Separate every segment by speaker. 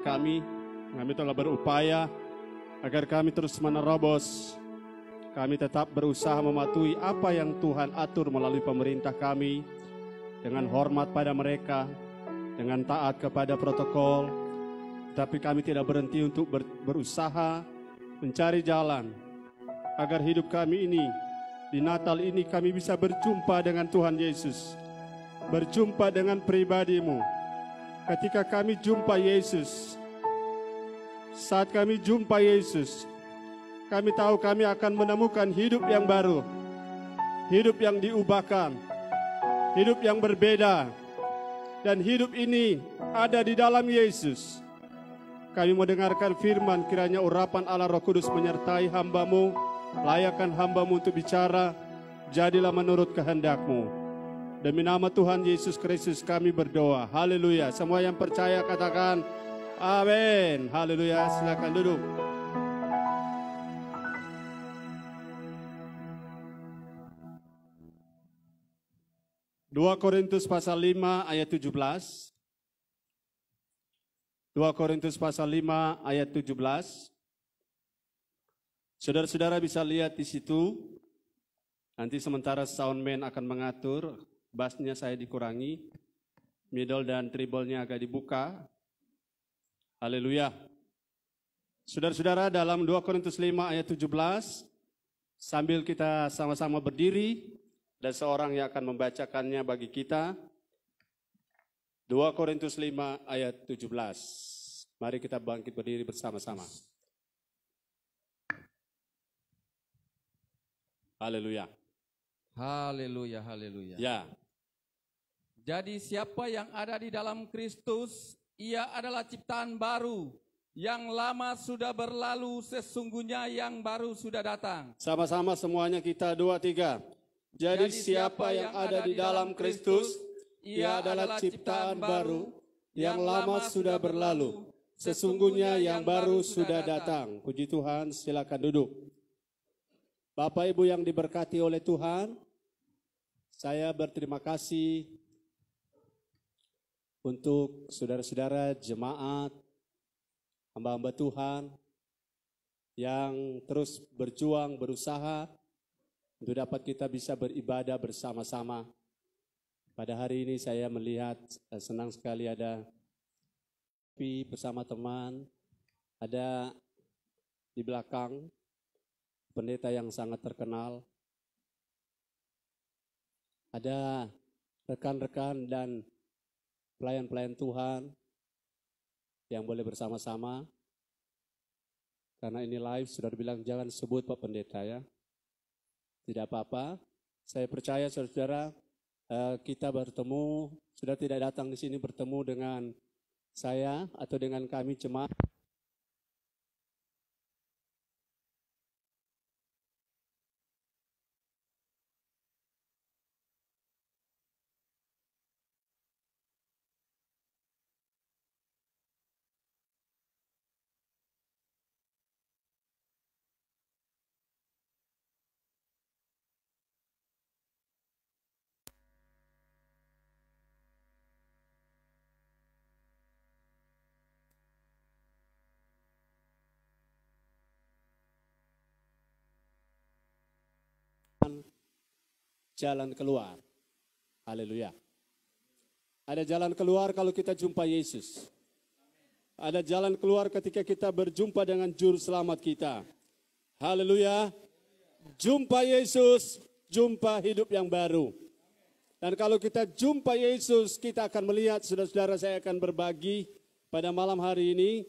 Speaker 1: kami telah berupaya agar kami terus menerobos. Kami tetap berusaha mematuhi apa yang Tuhan atur melalui pemerintah kami, dengan hormat pada mereka, dengan taat kepada protokol. Tapi kami tidak berhenti untuk berusaha mencari jalan agar hidup kami ini, di Natal ini kami bisa berjumpa dengan Tuhan Yesus, berjumpa dengan pribadi-Mu. Ketika kami jumpa Yesus, saat kami jumpa Yesus, kami tahu kami akan menemukan hidup yang baru, hidup yang diubahkan, hidup yang berbeda, dan hidup ini ada di dalam Yesus. Kami mendengarkan firman, kiranya urapan Allah Roh Kudus menyertai hamba-Mu, layakkan hamba-Mu untuk bicara, jadilah menurut kehendak-Mu. Demi nama Tuhan Yesus Kristus kami berdoa, haleluya. Semua yang percaya katakan amin, haleluya. Silakan duduk. Dua Korintus pasal 5 ayat 17. 2 Korintus pasal 5 ayat 17. Saudara-saudara bisa lihat di situ. Nanti sementara soundman akan mengatur, bassnya saya dikurangi, middle dan treble-nya agak dibuka. Haleluya. Saudara-saudara, dalam 2 Korintus 5 ayat 17, sambil kita sama-sama berdiri, dan seorang yang akan membacakannya bagi kita. 2 Korintus 5 ayat 17. Mari kita bangkit berdiri bersama-sama. Haleluya.
Speaker 2: Haleluya, haleluya.
Speaker 1: Ya.
Speaker 2: Jadi siapa yang ada di dalam Kristus, ia adalah ciptaan baru. Yang lama sudah berlalu, sesungguhnya yang baru sudah datang.
Speaker 1: Sama-sama semuanya kita 2, 3. Jadi siapa yang ada di dalam Kristus, ia adalah ciptaan baru, yang lama sudah berlalu, sesungguhnya yang baru sudah datang. Puji Tuhan, silakan duduk. Bapak Ibu yang diberkati oleh Tuhan, saya berterima kasih untuk saudara-saudara jemaat, hamba-hamba Tuhan, yang terus berjuang, berusaha, untuk dapat kita bisa beribadah bersama-sama. Pada hari ini saya melihat senang sekali ada bersama teman, ada di belakang pendeta yang sangat terkenal, ada rekan-rekan dan pelayan-pelayan Tuhan yang boleh bersama-sama. Karena ini live, sudah dibilang jangan sebut Pak Pendeta ya. Tidak apa-apa, saya percaya saudara-saudara, kita bertemu, sudah tidak datang di sini bertemu dengan saya atau dengan kami jemaat. Jalan keluar. Haleluya. Ada jalan keluar kalau kita jumpa Yesus. Ada jalan keluar ketika kita berjumpa dengan juru selamat kita. Haleluya. Jumpa Yesus, jumpa hidup yang baru. Dan kalau kita jumpa Yesus, kita akan melihat, saudara-saudara, saya akan berbagi pada malam hari ini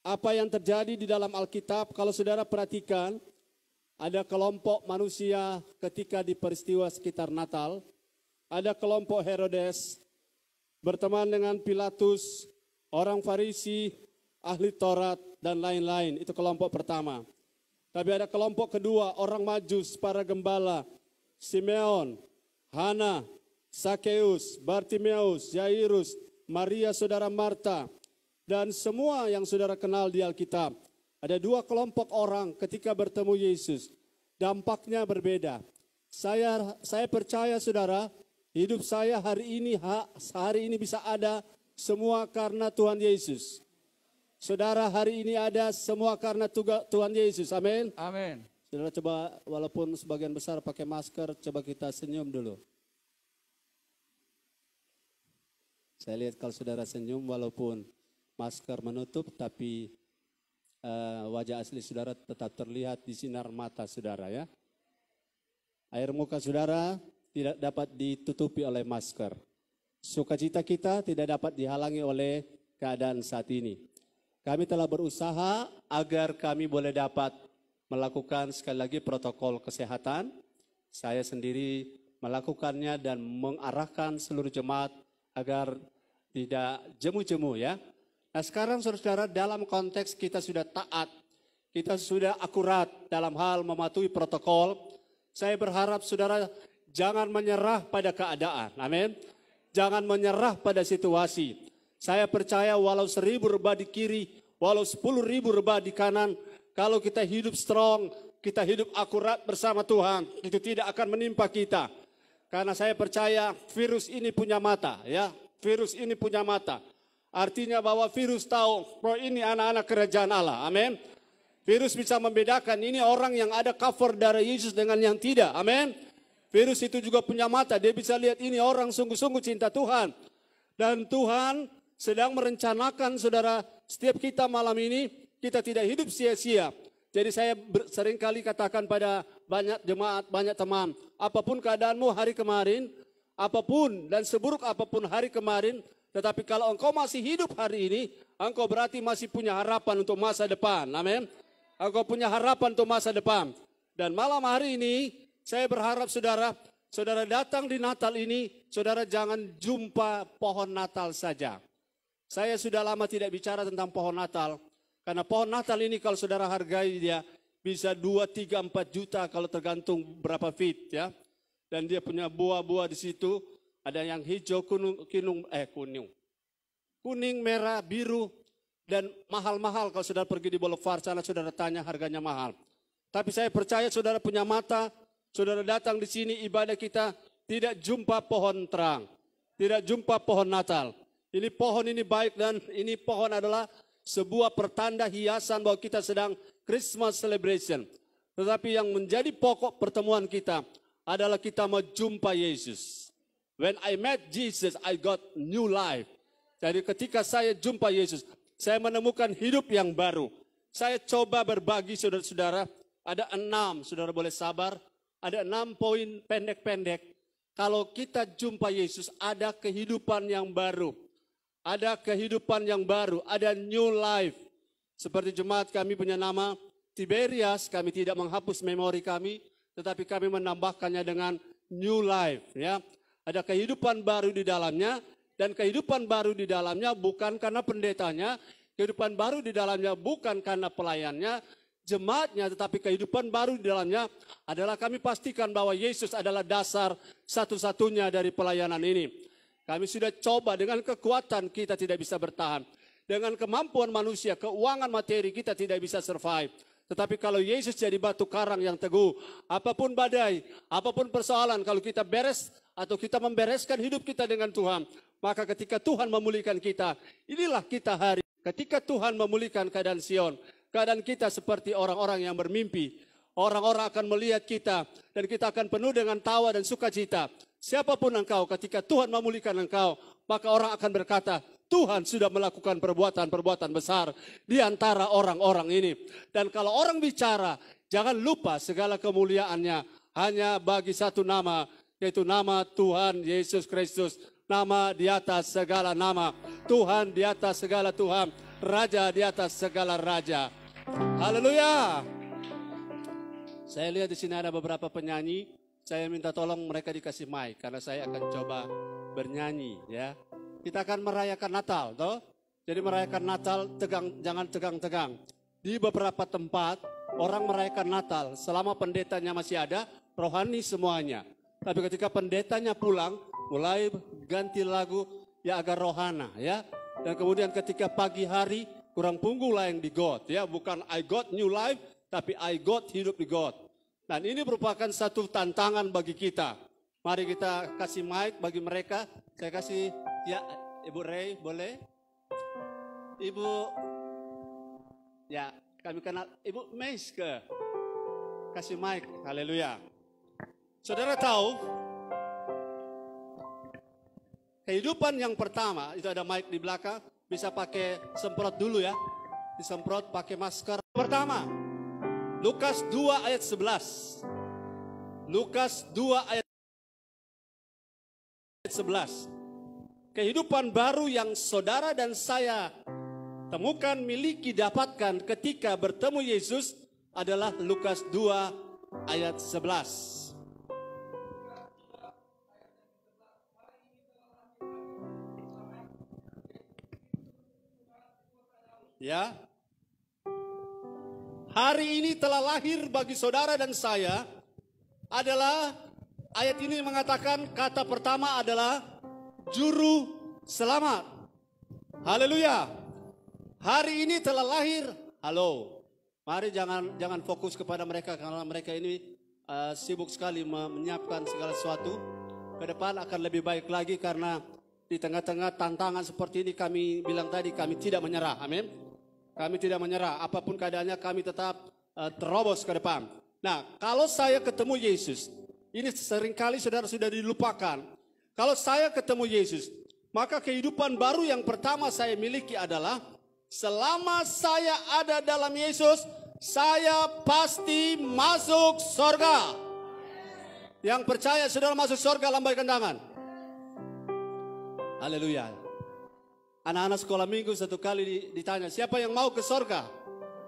Speaker 1: apa yang terjadi di dalam Alkitab. Kalau saudara perhatikan, ada kelompok manusia ketika di peristiwa sekitar Natal. Ada kelompok Herodes berteman dengan Pilatus, orang Farisi, ahli Taurat, dan lain-lain. Itu kelompok pertama. Tapi ada kelompok kedua, orang Majus, para gembala, Simeon, Hana, Sakeus, Bartimeus, Jairus, Maria saudara Marta, dan semua yang saudara kenal di Alkitab. Ada dua kelompok orang ketika bertemu Yesus. Dampaknya berbeda. Saya percaya saudara, hidup saya hari ini bisa ada semua karena Tuhan Yesus. Saudara hari ini ada semua karena Tuhan Yesus. Amin.
Speaker 2: Amin.
Speaker 1: Saudara coba walaupun sebagian besar pakai masker, coba kita senyum dulu. Saya lihat kalau saudara senyum walaupun masker menutup, tapi wajah asli saudara tetap terlihat di sinar mata saudara ya. Air muka saudara tidak dapat ditutupi oleh masker. Sukacita kita tidak dapat dihalangi oleh keadaan saat ini. Kami telah berusaha agar kami boleh dapat melakukan sekali lagi protokol kesehatan. Saya sendiri melakukannya dan mengarahkan seluruh jemaat agar tidak jemu-jemu ya. Nah sekarang saudara-saudara dalam konteks kita sudah taat, kita sudah akurat dalam hal mematuhi protokol. Saya berharap saudara jangan menyerah pada keadaan, amin. Jangan menyerah pada situasi. Saya percaya walau 1000 rebah di kiri, walau 10.000 rebah di kanan, kalau kita hidup strong, kita hidup akurat bersama Tuhan, itu tidak akan menimpa kita. Karena saya percaya virus ini punya mata, ya. Virus ini punya mata. Artinya bahwa virus tahu bahwa ini anak-anak kerajaan Allah, amin. Virus bisa membedakan ini orang yang ada cover darah Yesus dengan yang tidak, amin. Virus itu juga punya mata, dia bisa lihat ini orang sungguh-sungguh cinta Tuhan. Dan Tuhan sedang merencanakan saudara, setiap kita malam ini, kita tidak hidup sia-sia. Jadi saya seringkali katakan pada banyak jemaat, banyak teman, apapun keadaanmu hari kemarin, apapun dan seburuk apapun hari kemarin, tetapi kalau engkau masih hidup hari ini, engkau berarti masih punya harapan untuk masa depan. Amin. Engkau punya harapan untuk masa depan. Dan malam hari ini, saya berharap saudara datang di Natal ini, saudara jangan jumpa pohon Natal saja. Saya sudah lama tidak bicara tentang pohon Natal. Karena pohon Natal ini kalau saudara hargai dia bisa 2, 3, 4 juta kalau tergantung berapa feet ya. Dan dia punya buah-buah di situ. Ada yang hijau, kuning, merah, biru. Dan mahal-mahal kalau saudara pergi di Boulevard sana saudara tanya harganya mahal. Tapi saya percaya saudara punya mata. Saudara datang di sini ibadah kita tidak jumpa pohon terang. Tidak jumpa pohon Natal. Ini pohon ini baik dan ini pohon adalah sebuah pertanda hiasan bahwa kita sedang Christmas celebration. Tetapi yang menjadi pokok pertemuan kita adalah kita mau jumpa Yesus. When I met Jesus, I got new life. Jadi ketika saya jumpa Yesus, saya menemukan hidup yang baru. Saya coba berbagi saudara-saudara, ada 6, saudara boleh sabar, ada 6 poin pendek-pendek. Kalau kita jumpa Yesus, ada kehidupan yang baru. Ada kehidupan yang baru, ada new life. Seperti jemaat kami punya nama Tiberias, kami tidak menghapus memori kami, tetapi kami menambahkannya dengan new life. Ya, ada kehidupan baru di dalamnya, dan kehidupan baru di dalamnya bukan karena pendetanya, kehidupan baru di dalamnya bukan karena pelayannya, jemaatnya, tetapi kehidupan baru di dalamnya adalah kami pastikan bahwa Yesus adalah dasar satu-satunya dari pelayanan ini. Kami sudah coba dengan kekuatan kita tidak bisa bertahan. Dengan kemampuan manusia, keuangan materi kita tidak bisa survive. Tetapi kalau Yesus jadi batu karang yang teguh, apapun badai, apapun persoalan, kalau kita beres atau kita membereskan hidup kita dengan Tuhan, maka ketika Tuhan memulihkan kita, inilah kita hari. Ketika Tuhan memulihkan keadaan Sion, keadaan kita seperti orang-orang yang bermimpi. Orang-orang akan melihat kita dan kita akan penuh dengan tawa dan sukacita. Siapapun engkau, ketika Tuhan memulihkan engkau, maka orang akan berkata, Tuhan sudah melakukan perbuatan-perbuatan besar di antara orang-orang ini. Dan kalau orang bicara, jangan lupa segala kemuliaannya hanya bagi satu nama, yaitu nama Tuhan Yesus Kristus. Nama di atas segala nama, Tuhan di atas segala Tuhan, Raja di atas segala Raja. Haleluya. Saya lihat di sini ada beberapa penyanyi. Saya minta tolong mereka dikasih mic karena saya akan coba bernyanyi ya. Kita akan merayakan Natal, toh? Jadi merayakan Natal jangan tegang-tegang. Di beberapa tempat orang merayakan Natal selama pendetanya masih ada, rohani semuanya. Tapi ketika pendetanya pulang, mulai ganti lagu ya agak rohana ya. Dan kemudian ketika pagi hari kurang punggung lah yang di God ya, bukan I got new life, tapi I got hidup di God. Dan ini merupakan satu tantangan bagi kita. Mari kita kasih mic bagi mereka. Saya kasih ya Ibu Ray boleh? Ibu Ya, kami kenal Ibu Meiske. Kasih mic, haleluya. Saudara tahu, kehidupan yang pertama, itu ada mic di belakang, bisa pakai semprot dulu ya. Disemprot pakai masker. Pertama, Lukas 2 ayat 11. Lukas 2 ayat 11. Kehidupan baru yang saudara dan saya temukan, miliki, dapatkan ketika bertemu Yesus adalah Lukas 2 ayat 11. Ya. Hari ini telah lahir bagi saudara dan saya adalah, ayat ini mengatakan kata pertama adalah juru selamat. Haleluya. Hari ini telah lahir. Halo. Mari jangan fokus kepada mereka karena mereka ini sibuk sekali menyiapkan segala sesuatu. Ke depan akan lebih baik lagi karena di tengah-tengah tantangan seperti ini kami bilang tadi kami tidak menyerah. Amin. Kami tidak menyerah. Apapun keadaannya kami tetap terobos ke depan. Nah, kalau saya ketemu Yesus, ini seringkali saudara sudah dilupakan. Kalau saya ketemu Yesus, maka kehidupan baru yang pertama saya miliki adalah selama saya ada dalam Yesus, saya pasti masuk surga. Yang percaya saudara masuk surga, lambaikan tangan. Haleluya. Anak-anak sekolah minggu satu kali ditanya, siapa yang mau ke surga?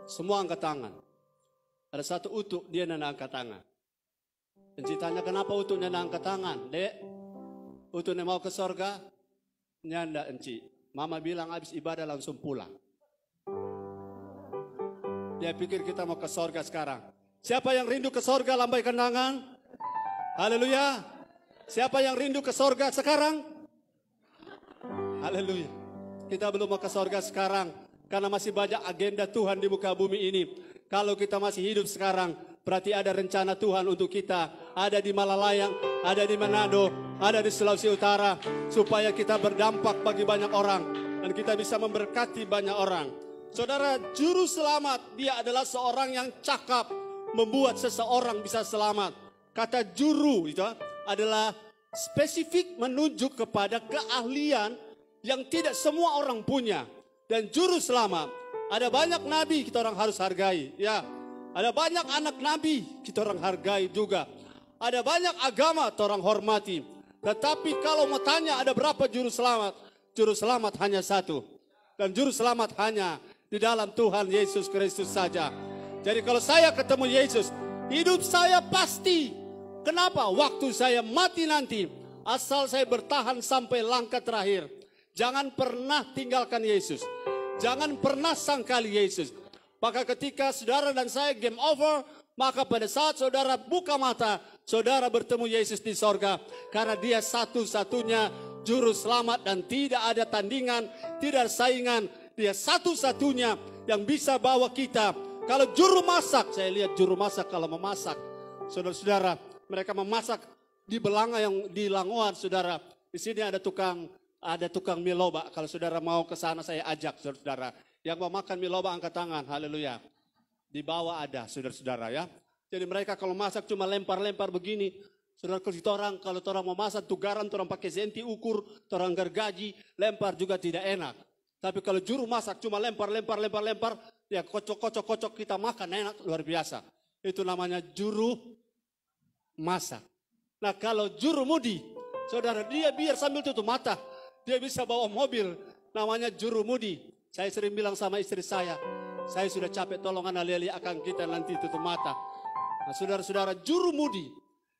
Speaker 1: Semua angkat tangan. Ada satu utuk, dia nana angkat tangan. Dan ditanya kenapa utuknya nana angkat tangan? Dek, utuknya mau ke surga? Nyanda enci. Mama bilang habis ibadah langsung pulang. Dia pikir kita mau ke surga sekarang. Siapa yang rindu ke surga, lambaikan tangan. Haleluya. Siapa yang rindu ke surga sekarang? Haleluya. Kita belum mau ke surga sekarang karena masih banyak agenda Tuhan di muka bumi ini. Kalau kita masih hidup sekarang, berarti ada rencana Tuhan untuk kita. Ada di Malalayang, ada di Manado, ada di Sulawesi Utara, supaya kita berdampak bagi banyak orang dan kita bisa memberkati banyak orang. Saudara, juru selamat, dia adalah seorang yang cakap membuat seseorang bisa selamat. Kata juru itu adalah spesifik menunjuk kepada keahlian yang tidak semua orang punya. Dan juru selamat, ada banyak nabi kita orang harus hargai. Ya, ada banyak anak nabi kita orang hargai juga. Ada banyak agama kita orang hormati. Tetapi kalau mau tanya ada berapa juru selamat hanya satu. Dan juru selamat hanya di dalam Tuhan Yesus Kristus saja. Jadi kalau saya ketemu Yesus, hidup saya pasti. Kenapa? Waktu saya mati nanti, asal saya bertahan sampai langkah terakhir. Jangan pernah tinggalkan Yesus. Jangan pernah sangkali Yesus. Maka ketika saudara dan saya game over, maka pada saat saudara buka mata, saudara bertemu Yesus di sorga. Karena dia satu-satunya juru selamat dan tidak ada tandingan, tidak ada saingan. Dia satu-satunya yang bisa bawa kita. Kalau juru masak, saya lihat juru masak kalau memasak. Saudara-saudara, mereka memasak di belanga yang di Langoan, saudara. Di sini ada tukang mie loba. Kalau saudara mau ke sana saya ajak saudara. Yang mau makan mie loba angkat tangan. Haleluya. Di bawah ada saudara-saudara ya. Jadi mereka kalau masak cuma lempar-lempar begini. Saudara kalau orang mau masak tugaran, orang pakai senti ukur, orang gergaji, lempar juga tidak enak. Tapi kalau juru masak cuma lempar, ya kocok kita makan enak luar biasa. Itu namanya juru masak. Nah kalau juru mudi, saudara dia biar sambil tutup mata. Dia bisa bawa mobil, namanya juru mudi. Saya sering bilang sama istri saya sudah capek, tolong anak-anak akan kita nanti tutup mata. Nah saudara-saudara, juru mudi.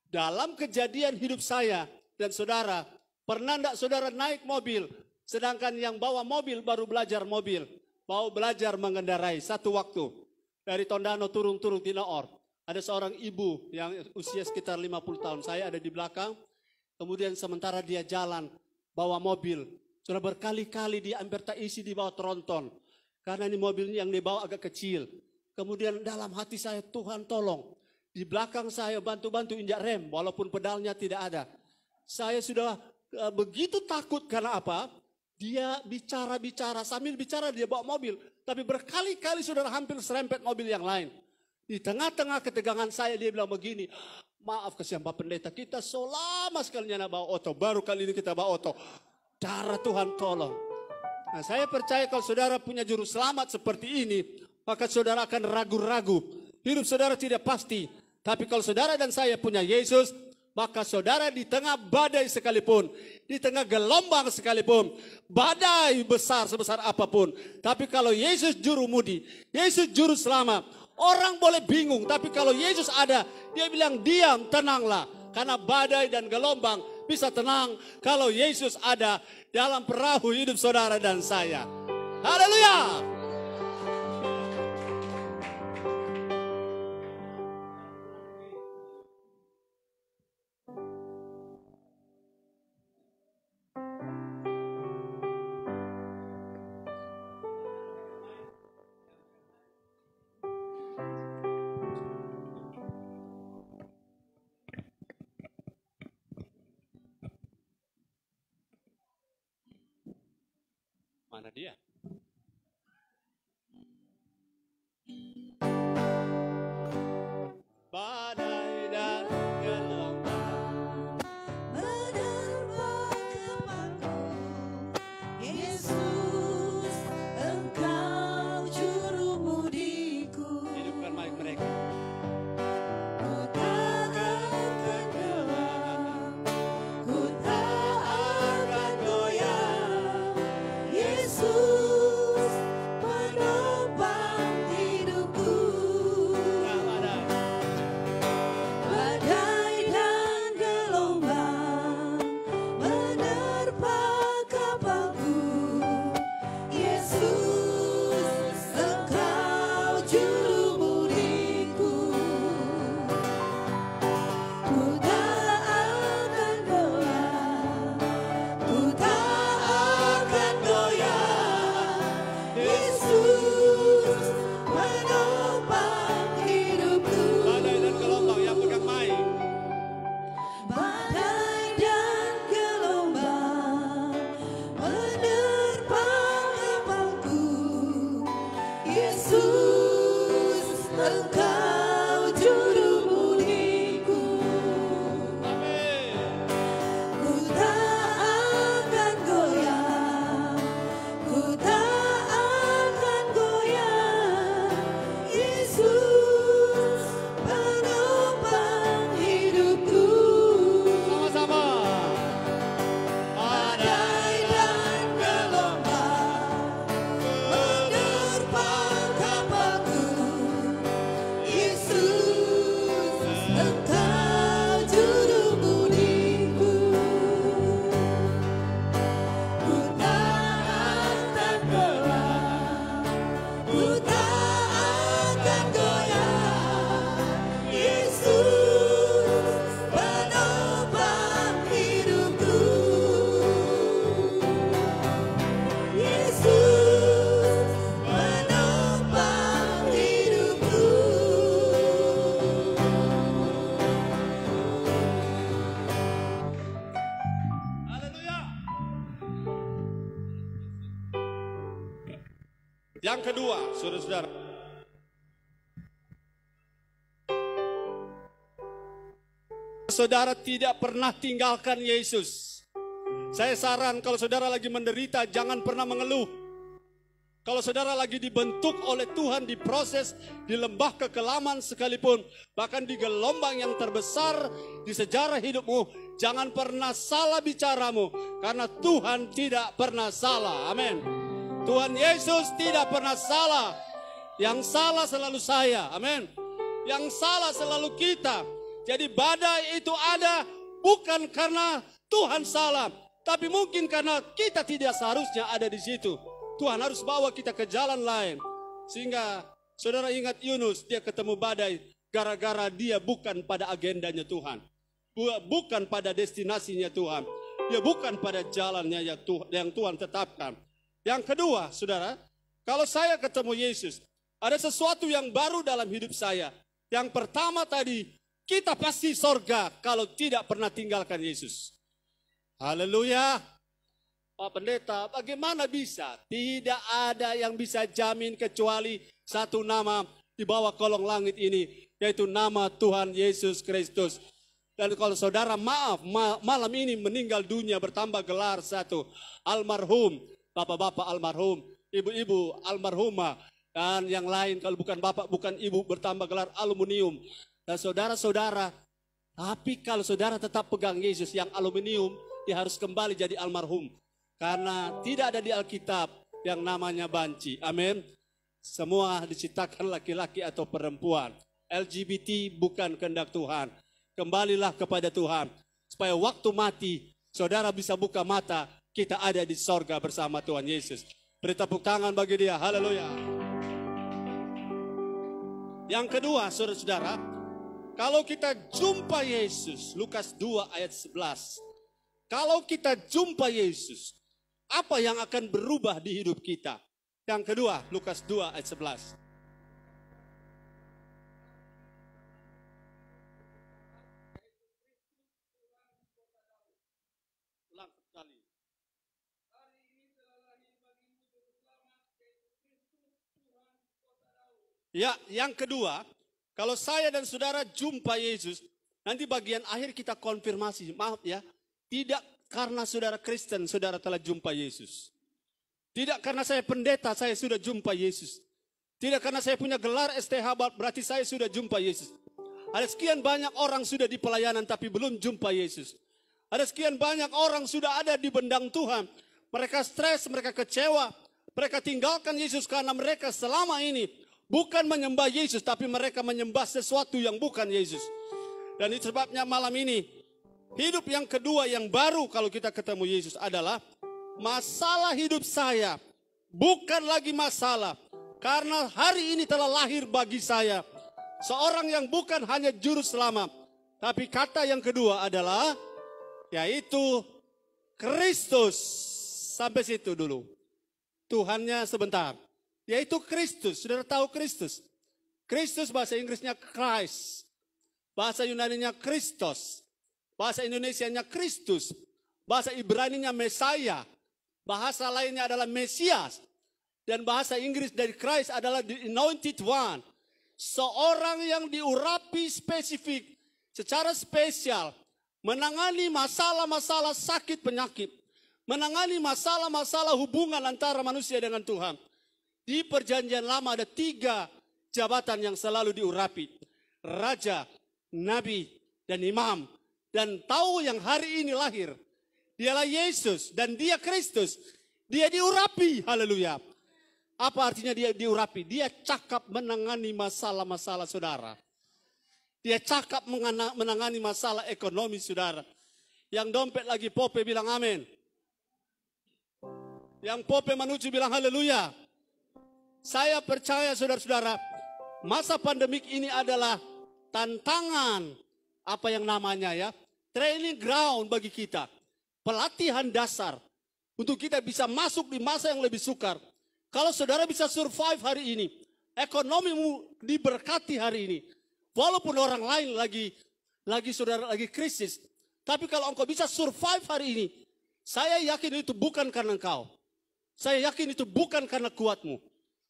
Speaker 1: Dalam kejadian hidup saya dan saudara, pernah enggak saudara naik mobil, sedangkan yang bawa mobil baru belajar mobil, baru belajar mengendarai satu waktu. Dari Tondano turun Tinaor, ada seorang ibu yang usia sekitar 50 tahun, saya ada di belakang, kemudian sementara dia jalan, bawa mobil, sudah berkali-kali dia hampir tak isi di bawah tronton. Karena ini mobilnya yang dibawa agak kecil. Kemudian dalam hati saya, Tuhan tolong. Di belakang saya bantu-bantu injak rem, walaupun pedalnya tidak ada. Saya sudah begitu takut karena apa? Dia bicara-bicara, sambil bicara dia bawa mobil. Tapi berkali-kali saudara hampir serempet mobil yang lain. Di tengah-tengah ketegangan saya dia bilang begini, maaf kasihan Pak Pendeta, kita selama sekali bawa oto, baru kali ini kita bawa oto. Darah Tuhan tolong. Nah, saya percaya kalau saudara punya juru selamat seperti ini, maka saudara akan ragu-ragu. Hidup saudara tidak pasti. Tapi kalau saudara dan saya punya Yesus, maka saudara di tengah badai sekalipun, di tengah gelombang sekalipun, badai besar sebesar apapun. Tapi kalau Yesus juru mudi, Yesus juru selamat, orang boleh bingung. Tapi kalau Yesus ada, dia bilang diam, tenanglah. Karena badai dan gelombang bisa tenang kalau Yesus ada dalam perahu hidup saudara dan saya. Haleluya! Mana dia? Badai dan gelombang
Speaker 3: menerpa kepalaku, Yesus, Engkau juru mudiku.
Speaker 1: hidupkan mic mereka.
Speaker 3: Ku takkan tenggelam, ku tak akan goyah. Yesus menopang hidupku. Badai dan gelombang menerpa kapalku, Yesus, Engkau juru mudiku. Ku tak akan gelam, ku tak akan goyah. Yesus menopang hidupku.
Speaker 1: Badai dan gelombang yang pegang mic.
Speaker 3: Badai dan gelombang menerpa kapalku, Yesus, Engkau juru mudiku.
Speaker 1: Amin.
Speaker 3: Ku tak akan goyah, ku tak akan goyah. Yesus menopang hidupku.
Speaker 1: Sama-sama.
Speaker 3: Badai dan gelombang menerpa kapalku, Yesus, Engkau juru mudiku. Ku tak akan gelam, ku tak akan goyah. Yesus menopang hidupku. Yesus menopang hidupku.
Speaker 1: Haleluya. Yang kedua, saudara-saudara. Saudara tidak pernah tinggalkan Yesus. Saya saran kalau saudara lagi menderita, jangan pernah mengeluh. Kalau saudara lagi dibentuk oleh Tuhan, diproses di lembah kekelaman sekalipun, bahkan di gelombang yang terbesar di sejarah hidupmu, jangan pernah salah bicaramu, karena Tuhan tidak pernah salah. Amin. Tuhan Yesus tidak pernah salah. Yang salah selalu saya. Amin. Yang salah selalu kita. Jadi badai itu ada bukan karena Tuhan salah, tapi mungkin karena kita tidak seharusnya ada di situ. Tuhan harus bawa kita ke jalan lain. Sehingga saudara ingat Yunus, dia ketemu badai gara-gara dia bukan pada agendanya Tuhan. Bukan pada destinasinya Tuhan. Dia bukan pada jalannya yang Tuhan tetapkan. Yang kedua, saudara, kalau saya ketemu Yesus, ada sesuatu yang baru dalam hidup saya. Yang pertama tadi, kita pasti sorga kalau tidak pernah tinggalkan Yesus. Haleluya. Pak Pendeta, bagaimana bisa? Tidak ada yang bisa jamin kecuali satu nama di bawah kolong langit ini, yaitu nama Tuhan Yesus Kristus. Dan kalau saudara malam ini meninggal dunia bertambah gelar satu, almarhum, bapak-bapak almarhum, ibu-ibu almarhumah, dan yang lain kalau bukan bapak, bukan ibu bertambah gelar aluminium. Dan saudara-saudara, tapi kalau saudara tetap pegang Yesus yang aluminium, dia harus kembali jadi almarhum. Karena tidak ada di Alkitab yang namanya banci. Amin. Semua diciptakan laki-laki atau perempuan. LGBT bukan kehendak Tuhan. Kembalilah kepada Tuhan. Supaya waktu mati, saudara bisa buka mata, kita ada di sorga bersama Tuhan Yesus. Beri tepuk tangan bagi dia. Haleluya. Yang kedua, saudara-saudara, kalau kita jumpa Yesus, Lukas 2 ayat 11. Kalau kita jumpa Yesus, apa yang akan berubah di hidup kita? Yang kedua, Lukas 2 ayat 11. Ulang sekali. Ya, yang kedua, kalau saya dan saudara jumpa Yesus, nanti bagian akhir kita konfirmasi. Maaf ya, tidak karena saudara Kristen, saudara telah jumpa Yesus. Tidak karena saya pendeta, saya sudah jumpa Yesus. Tidak karena saya punya gelar STH, berarti saya sudah jumpa Yesus. Ada sekian banyak orang sudah di pelayanan tapi belum jumpa Yesus. Ada sekian banyak orang sudah ada di bendang Tuhan. Mereka stres, mereka kecewa. Mereka tinggalkan Yesus karena mereka selama ini bukan menyembah Yesus, tapi mereka menyembah sesuatu yang bukan Yesus. Dan itu sebabnya malam ini, hidup yang kedua yang baru kalau kita ketemu Yesus adalah masalah hidup saya bukan lagi masalah. Karena hari ini telah lahir bagi saya seorang yang bukan hanya juru selamat. Tapi kata yang kedua adalah yaitu Kristus. Sampai situ dulu. Tuhannya sebentar. Yaitu Kristus. Saudara tahu Kristus? Kristus bahasa Inggrisnya Christ. Bahasa Yunaninya Christos. Bahasa Indonesianya Kristus. Bahasa Ibraninya Mesaya. Bahasa lainnya adalah Mesias. Dan bahasa Inggris dari Christ adalah the anointed one. Seorang yang diurapi spesifik. Secara spesial. Menangani masalah-masalah sakit penyakit. Menangani masalah-masalah hubungan antara manusia dengan Tuhan. Di perjanjian lama ada 3 jabatan yang selalu diurapi. Raja, Nabi, dan Imam. Dan tahu yang hari ini lahir. Dialah Yesus dan dia Kristus. Dia diurapi. Haleluya. Apa artinya dia diurapi? Dia cakap menangani masalah-masalah saudara. Dia cakap menangani masalah ekonomi saudara. Yang dompet lagi pope bilang amin. Yang pope menuju bilang haleluya. Saya percaya saudara-saudara, masa pandemik ini adalah tantangan, apa yang namanya ya, training ground bagi kita. Pelatihan dasar, untuk kita bisa masuk di masa yang lebih sukar. Kalau saudara bisa survive hari ini, ekonomimu diberkati hari ini. Walaupun orang lain lagi saudara lagi krisis. Tapi kalau engkau bisa survive hari ini, saya yakin itu bukan karena engkau. Saya yakin itu bukan karena kuatmu.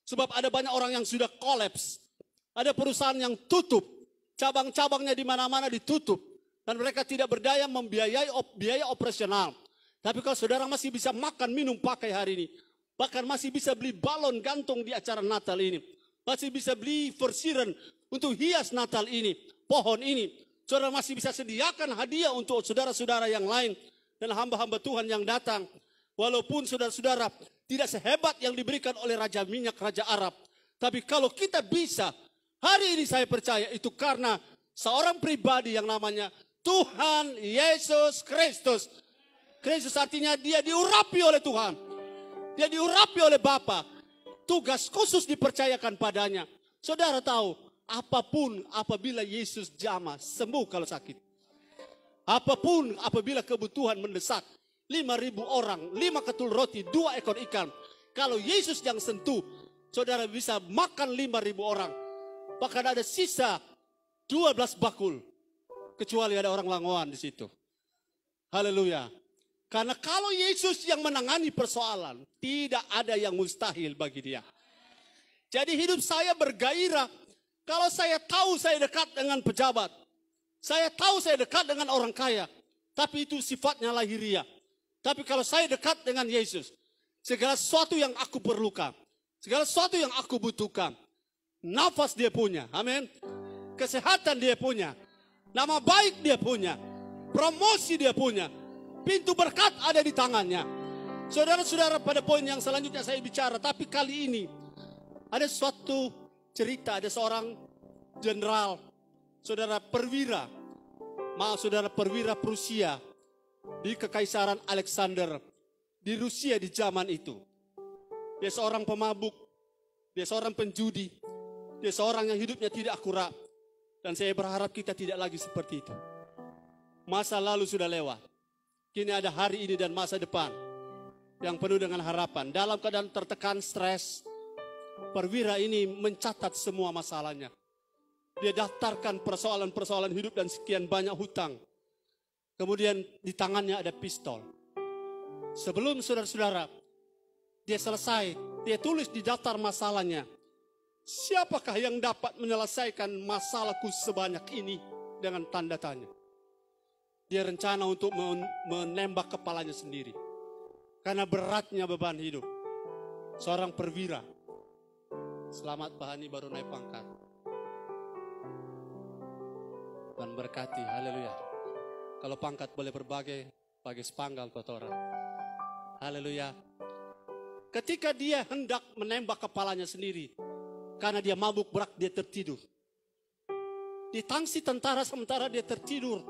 Speaker 1: Sebab ada banyak orang yang sudah kolaps. Ada perusahaan yang tutup. Cabang-cabangnya di mana-mana ditutup. Dan mereka tidak berdaya membiayai biaya operasional. Tapi kalau saudara masih bisa makan, minum, pakai hari ini. Bahkan masih bisa beli balon gantung di acara Natal ini. Masih bisa beli forsiren untuk hias Natal ini. Pohon ini. Saudara masih bisa sediakan hadiah untuk saudara-saudara yang lain. Dan hamba-hamba Tuhan yang datang. Walaupun saudara-saudara tidak sehebat yang diberikan oleh Raja Minyak, Raja Arab. Tapi kalau kita bisa, hari ini saya percaya itu karena seorang pribadi yang namanya Tuhan Yesus Kristus. Kristus artinya dia diurapi oleh Tuhan. Dia diurapi oleh Bapa. Tugas khusus dipercayakan padanya. Saudara tahu, apapun apabila Yesus jamah, sembuh kalau sakit. Apapun apabila kebutuhan mendesak. 5.000 orang, 5 ketul roti, 2 ekor ikan. Kalau Yesus yang sentuh, saudara bisa makan 5.000 orang. Bahkan ada sisa 12 bakul. Kecuali ada orang Langoan di situ. Haleluya. Karena kalau Yesus yang menangani persoalan, tidak ada yang mustahil bagi dia. Jadi hidup saya bergairah kalau saya tahu saya dekat dengan pejabat. Saya tahu saya dekat dengan orang kaya. Tapi itu sifatnya lahiriah. Tapi kalau saya dekat dengan Yesus, segala sesuatu yang aku perlukan, segala sesuatu yang aku butuhkan, nafas dia punya, amin. Kesehatan dia punya, nama baik dia punya, promosi dia punya, pintu berkat ada di tangannya. Saudara-saudara, pada poin yang selanjutnya saya bicara, tapi kali ini ada suatu cerita, ada seorang jenderal, saudara perwira Prusia di Kekaisaran Alexander di Rusia di zaman itu. Dia seorang pemabuk, dia seorang penjudi, dia seorang yang hidupnya tidak akurat. Dan saya berharap kita tidak lagi seperti itu. Masa lalu sudah lewat. Kini ada hari ini dan masa depan yang penuh dengan harapan. Dalam keadaan tertekan, stres, perwira ini mencatat semua masalahnya. Dia daftarkan persoalan-persoalan hidup dan sekian banyak hutang. Kemudian di tangannya ada pistol. Sebelum saudara-saudara, dia selesai, dia tulis di daftar masalahnya. Siapakah yang dapat menyelesaikan masalahku sebanyak ini dengan tanda tanya. Dia rencana untuk menembak kepalanya sendiri. Karena beratnya beban hidup. Seorang perwira. Selamat Pak Hani baru naik pangkat. Dan berkati, haleluya. Kalau pangkat boleh berbagai sepanggal kotoran. Haleluya. Ketika dia hendak menembak kepalanya sendiri. Karena dia mabuk berat, dia tertidur. Di tangsi tentara sementara dia tertidur.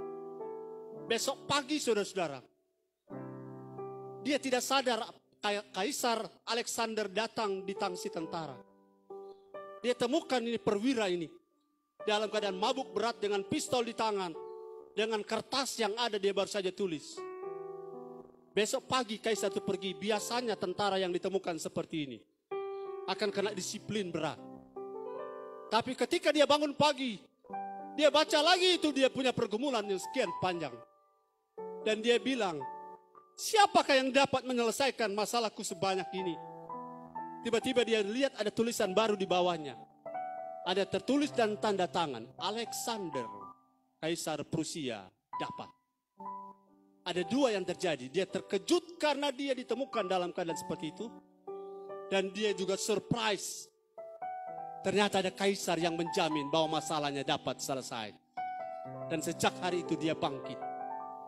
Speaker 1: Besok pagi saudara-saudara. Dia tidak sadar Kaisar Alexander datang di tangsi tentara. Dia temukan ini perwira ini. Dalam keadaan mabuk berat dengan pistol di tangan. Dengan kertas yang ada dia baru saja tulis. Besok pagi Kaisar itu pergi. Biasanya tentara yang ditemukan seperti ini akan kena disiplin berat. Tapi ketika dia bangun pagi, dia baca lagi itu dia punya pergumulan yang sekian panjang. Dan dia bilang, siapakah yang dapat menyelesaikan masalahku sebanyak ini? Tiba-tiba dia lihat ada tulisan baru di bawahnya. Ada tertulis dan tanda tangan, Alexander, Kaisar Prusia, dapat. Ada dua yang terjadi. Dia terkejut karena dia ditemukan dalam keadaan seperti itu. Dan dia juga surprise. Ternyata ada kaisar yang menjamin bahwa masalahnya dapat selesai. Dan sejak hari itu dia bangkit.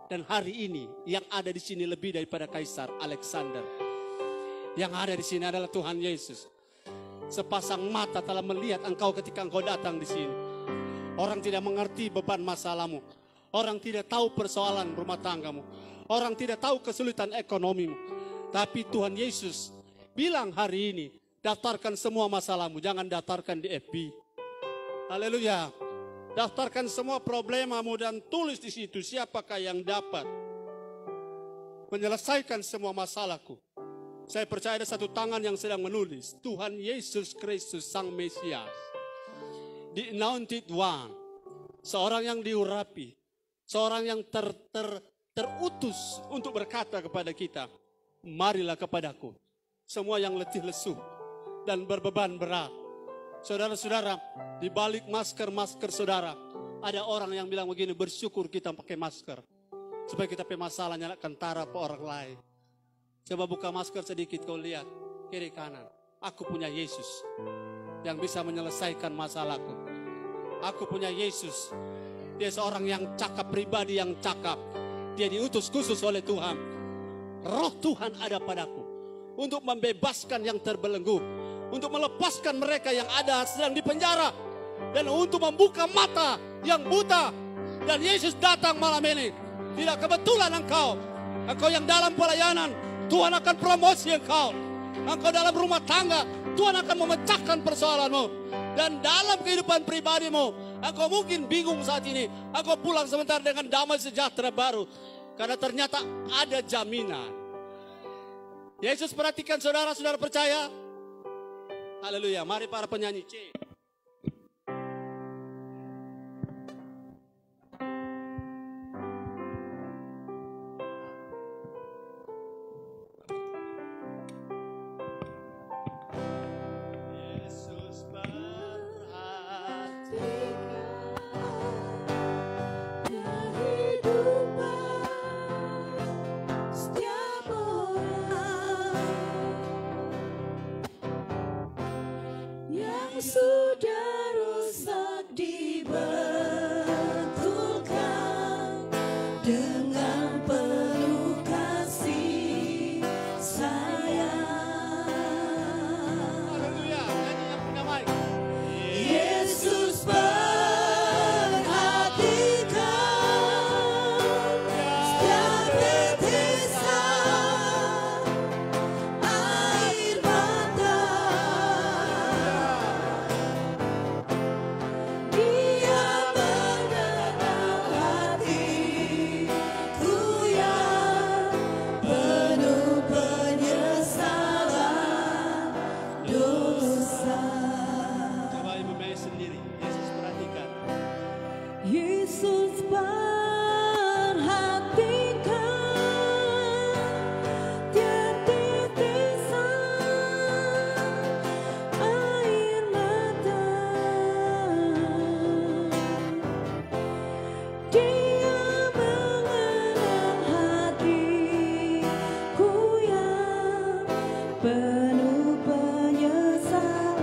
Speaker 1: Dan hari ini yang ada di sini lebih daripada Kaisar Alexander. Yang ada di sini adalah Tuhan Yesus. Sepasang mata telah melihat engkau ketika engkau datang di sini. Orang tidak mengerti beban masalahmu. Orang tidak tahu persoalan rumah tanggamu. Orang tidak tahu kesulitan ekonomimu. Tapi Tuhan Yesus bilang hari ini, daftarkan semua masalahmu, jangan daftarkan di FB. Haleluya. Daftarkan semua problemamu dan tulis di situ siapakah yang dapat menyelesaikan semua masalahku. Saya percaya ada satu tangan yang sedang menulis. Tuhan Yesus Kristus Sang Mesias. The Anointed One. Seorang yang diurapi. Seorang yang terutus untuk berkata kepada kita. Marilah kepadaku. Semua yang letih lesu dan berbeban berat. Saudara-saudara, di balik masker-masker saudara, ada orang yang bilang begini, bersyukur kita pakai masker. Supaya kita pakai masalah nyalakan tara ke orang lain. Coba buka masker sedikit kau lihat, kiri kanan. Aku punya Yesus yang bisa menyelesaikan masalahku. Aku punya Yesus. Dia seorang yang cakap, pribadi yang cakap. Dia diutus khusus oleh Tuhan. Roh Tuhan ada padaku untuk membebaskan yang terbelenggu, untuk melepaskan mereka yang ada sedang di penjara, dan untuk membuka mata yang buta. Dan Yesus datang malam ini. Tidak kebetulan engkau yang dalam pelayanan, Tuhan akan promosi engkau. Engkau dalam rumah tangga, Tuhan akan memecahkan persoalanmu. Dan dalam kehidupan pribadimu, engkau mungkin bingung saat ini. Engkau pulang sebentar dengan damai sejahtera baru. Karena ternyata ada jaminan. Yesus perhatikan saudara-saudara percaya. Haleluya. Mari para penyanyi.
Speaker 3: sudah rusak dibetulkan dengan penuh kasih sayang.
Speaker 1: Haleluya. Nyanyi yang berdamai.
Speaker 3: Yesus perhatikan setiap tetesan air mata. Dia mengenal hatiku yang penuh penyesalan dosa.
Speaker 1: Coba Ibu Mei sendiri. Yesus perhatikan.
Speaker 3: Yesus perhatikan tiap tetesan air mata. Dia mengenal hatiku yang penuh penyesalan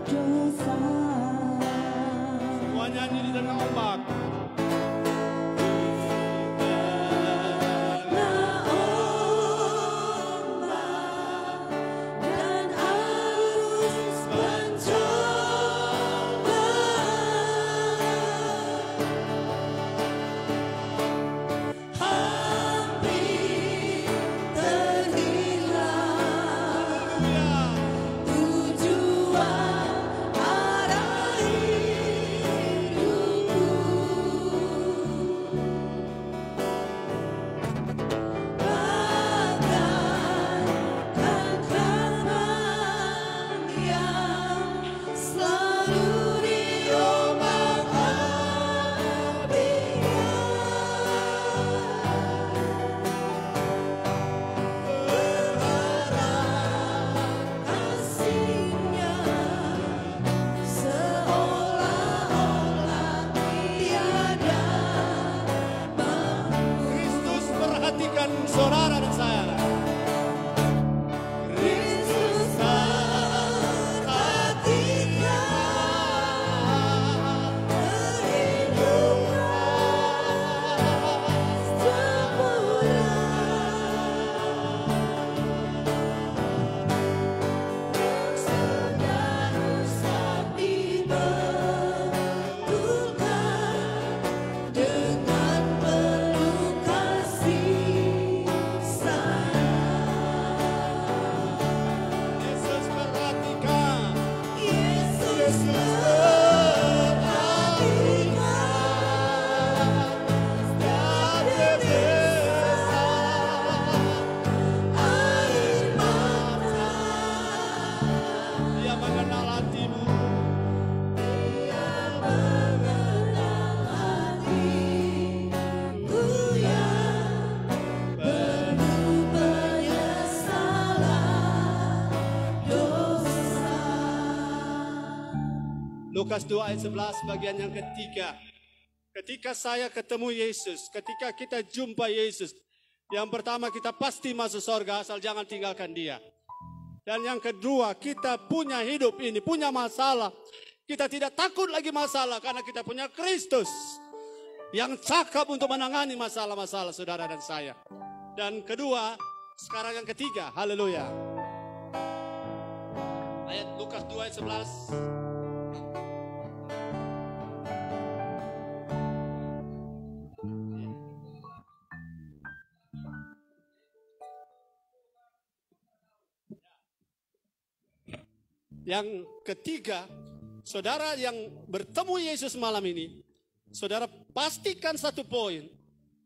Speaker 3: dosa.
Speaker 1: Semua nyanyi di tengah ombak.
Speaker 3: Karena ombak dan arus pencobaan hampir terhilang tujuan arah hidupku. Bagaikan karang yang selalu diombang-ambingkan, kasihnya seolah-olah tiada
Speaker 1: Kristus perhatikan saudara dan saya.
Speaker 3: Kristus perhatikan kehidupan sempurna. Sudah rusak dibetulkan dengan penuh kasih sayang.
Speaker 1: Yesus perhatikan.
Speaker 3: Yesus perhatikan setiap tetesan air mata.
Speaker 1: Dia mengenal hatimu.
Speaker 3: Dia mengenal hatiku yang penuh penyesalan dosa.
Speaker 1: Lukas 2 ayat 11 bagian yang ketiga. Ketika saya ketemu Yesus, ketika kita jumpa Yesus, yang pertama kita pasti masuk surga asal jangan tinggalkan dia. Dan yang kedua, kita punya hidup ini, punya masalah. Kita tidak takut lagi masalah karena kita punya Kristus yang cakap untuk menangani masalah-masalah saudara dan saya. Dan kedua, sekarang yang ketiga, haleluya. Ayat Lukas 2 ayat 11. Yang ketiga, saudara yang bertemu Yesus malam ini, saudara pastikan satu poin,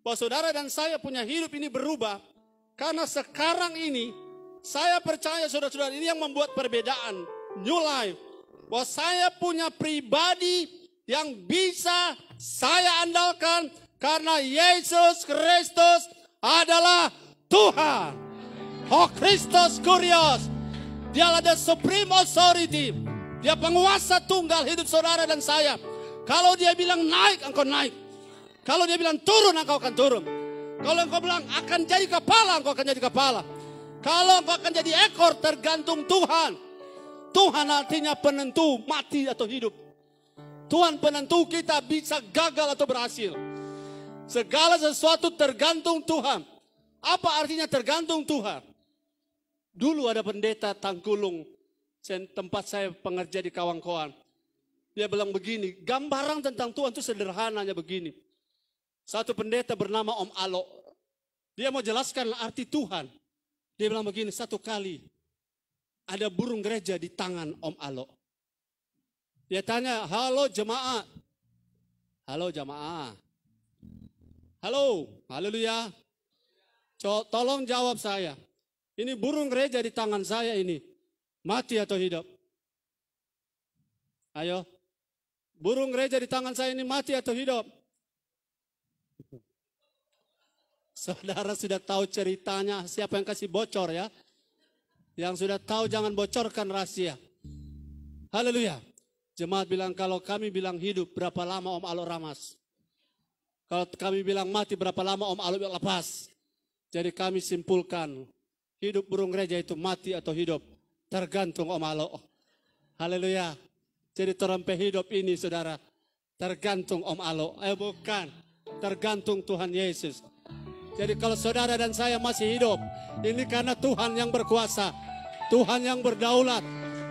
Speaker 1: bahwa saudara dan saya punya hidup ini berubah, karena sekarang ini, saya percaya saudara-saudara ini yang membuat perbedaan, new life, bahwa saya punya pribadi yang bisa saya andalkan, karena Yesus Kristus adalah Tuhan. Oh Kristus Kurios. Dialah the supreme authority. Dia penguasa tunggal hidup saudara dan saya. Kalau dia bilang naik, engkau naik. Kalau dia bilang turun, engkau akan turun. Kalau engkau bilang akan jadi kepala, engkau akan jadi kepala. Kalau engkau akan jadi ekor, tergantung Tuhan. Tuhan artinya penentu mati atau hidup. Tuhan penentu kita bisa gagal atau berhasil. Segala sesuatu tergantung Tuhan. Apa artinya tergantung Tuhan? Dulu ada pendeta Tangkulung, tempat saya pengerja di Kawangkoan. Dia bilang begini, gambaran tentang Tuhan itu sederhananya begini. Satu pendeta bernama Om Alo. Dia mau jelaskan arti Tuhan. Dia bilang begini, satu kali ada burung gereja di tangan Om Alo. Dia tanya, halo jemaat. Halo jemaat. Halo, haleluya. Tolong jawab saya. Ini burung gereja di tangan saya ini. Mati atau hidup? Ayo. Burung gereja di tangan saya ini mati atau hidup? Saudara sudah tahu ceritanya, siapa yang kasih bocor ya? Yang sudah tahu jangan bocorkan rahasia. Haleluya. Jemaat bilang kalau kami bilang hidup, berapa lama Om Alo ramas? Kalau kami bilang mati, berapa lama Om Alo lepas? Jadi kami simpulkan, hidup burung gereja itu mati atau hidup, tergantung Om Alo. Haleluya. Jadi terempe hidup ini saudara, tergantung Om Alo. Bukan, tergantung Tuhan Yesus. Jadi kalau saudara dan saya masih hidup, ini karena Tuhan yang berkuasa, Tuhan yang berdaulat,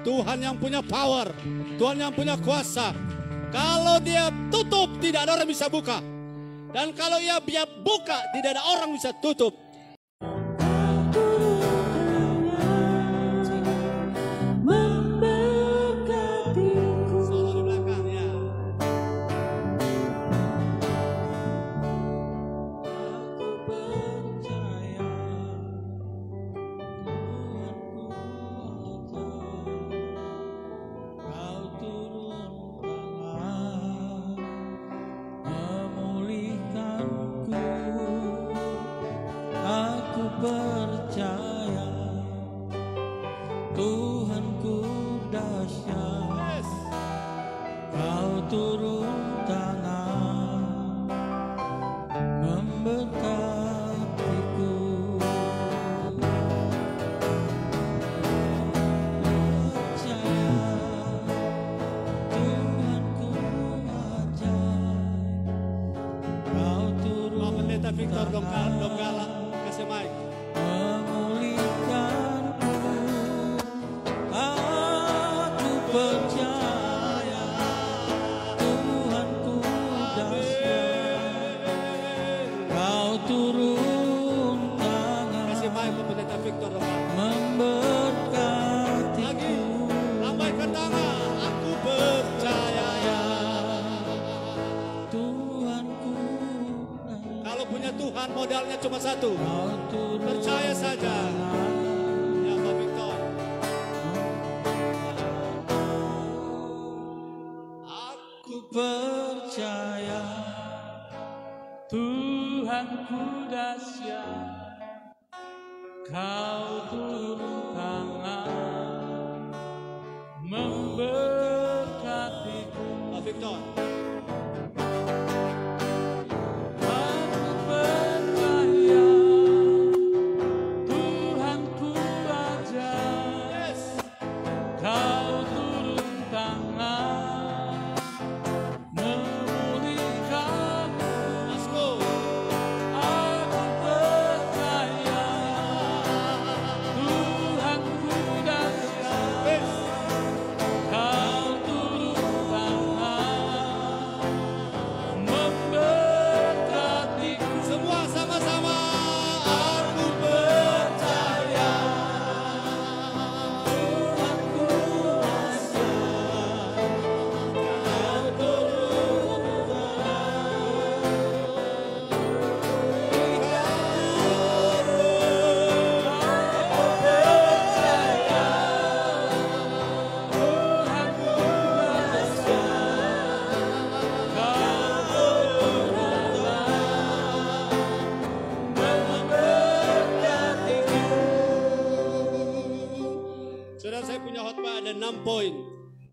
Speaker 1: Tuhan yang punya power, Tuhan yang punya kuasa. Kalau dia tutup, tidak ada orang bisa buka. Dan kalau ia buka, tidak ada orang bisa tutup. Solo di belakang ya.
Speaker 4: Percaya Tuhanku dahsyat, Kau turun tangan memberkatiku. Percaya Tuhanku ajaib, Kau turun
Speaker 1: Pak Pendeta Victor Donggala, kasih mic.
Speaker 4: memulihkanku. Aku percaya Tuhanku dahsyat, Kau turun tangan
Speaker 1: Kasih mic Pak Pendeta Victor Donggala.
Speaker 4: memberkatiku.
Speaker 1: Lambaikan tangan, aku percaya.
Speaker 4: Tuhanku
Speaker 1: Kalau punya Tuhan modalnya cuma satu.
Speaker 4: Kau turun
Speaker 1: Percaya saja. Ya Pak Victor.
Speaker 4: Aku percaya Tuhanku dahsyat, Kau turun tangan memberkatiku.
Speaker 1: Pak Victor.
Speaker 4: Aku percaya Tuhanku ajaib,
Speaker 1: Yes.
Speaker 4: Kau turun tangan memulihkanku.
Speaker 1: Let's go.
Speaker 4: Aku percaya Tuhanku dahsyat,
Speaker 1: Yes.
Speaker 4: Kau turun tangan memberkatiku.
Speaker 1: Semua sama-sama. Aku percaya.
Speaker 4: Tuhanku dahsyat, Kau turun
Speaker 1: Saudara, saya punya khotbah ada 6 poin.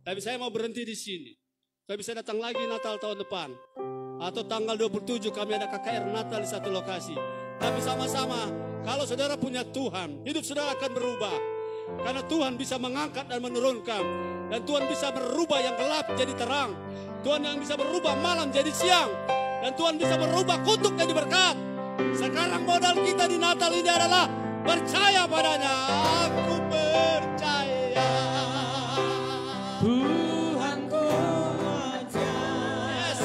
Speaker 1: Tapi saya mau berhenti di sini. Saya bisa datang lagi Natal tahun depan. Atau tanggal 27 kami ada KKR Natal di satu lokasi. Tapi sama-sama, kalau saudara punya Tuhan, hidup saudara akan berubah. Karena Tuhan bisa mengangkat dan menurunkan. Dan Tuhan bisa merubah yang gelap jadi terang. Tuhan yang bisa merubah malam jadi siang. Dan Tuhan bisa merubah kutuk jadi berkat. Sekarang modal kita di Natal ini adalah percaya padanya. Aku percaya.
Speaker 4: Tuhanku ajaib.
Speaker 1: Yes.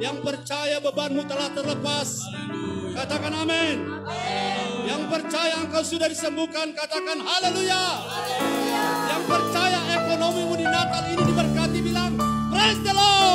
Speaker 1: Yang percaya bebanmu telah terlepas, katakan amin. Yang percaya engkau sudah disembuhkan, katakan haleluya. Yang percaya ekonomimu di Natal ini diberkati, bilang praise the Lord.